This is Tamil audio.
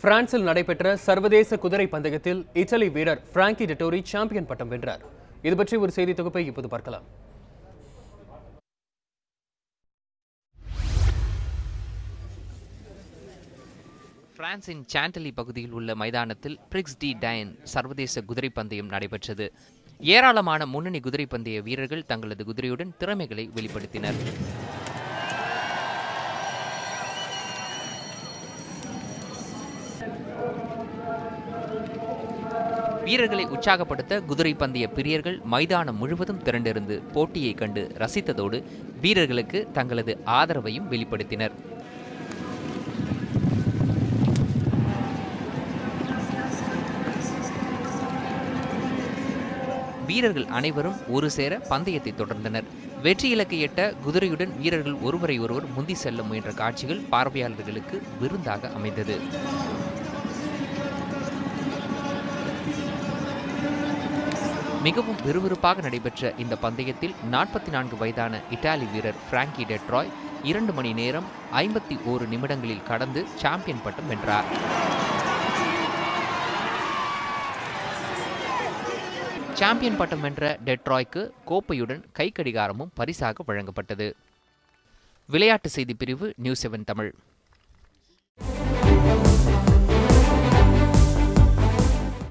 பிரான்சில் நடைபெற்ற சர்வதேச குதிரை பந்தயத்தில் இத்தாலி வீரர் பிராங்கி டெட்டோரி சாம்பியன் பட்டம் வென்றார். இது பற்றி ஒரு செய்தி தொகுப்பை இப்போது பார்க்கலாம். பிரான்சின் சாண்டலி பகுதியில் உள்ள மைதானத்தில் பிரிக்ஸ் டி டைன் சர்வதேச குதிரை பந்தயம் நடைபெற்றது. ஏராளமான முன்னணி குதிரை பந்தய வீரர்கள் தங்களது குதிரையுடன் திறமைகளை வெளிப்படுத்தினர். வீரர்களை உற்சாகப்படுத்த குதிரை பந்தய பிரியர்கள் மைதானம் முழுவதும் திரண்டிருந்து போட்டியை கண்டு ரசித்ததோடு வீரர்களுக்கு தங்களது ஆதரவையும் வெளிப்படுத்தினர். வீரர்கள் அனைவரும் ஒரு சேர பந்தயத்தை தொடர்ந்தனர். வெற்றி இலக்கை எட்ட குதிரையுடன் வீரர்கள் ஒருவரை ஒருவர் முந்தி செல்ல முயன்ற காட்சிகள் பார்வையாளர்களுக்கு விருந்தாக அமைந்தது. மிகவும் விறுவிறுப்பாக நடைபெற்ற இந்த பந்தயத்தில் 44 வயதான இத்தாலி வீரர் பிராங்கி டெட்ராய் 2 மணி நேரம் 51 நிமிடங்களில் கடந்து சாம்பியன் பட்டம் வென்றார். சாம்பியன் பட்டம் வென்ற டெட்ராய்க்கு கோப்பையுடன் கைக்கடிகாரமும் பரிசாக வழங்கப்பட்டது. விளையாட்டு செய்தி பிரிவு நியூஸ் 7 தமிழ்.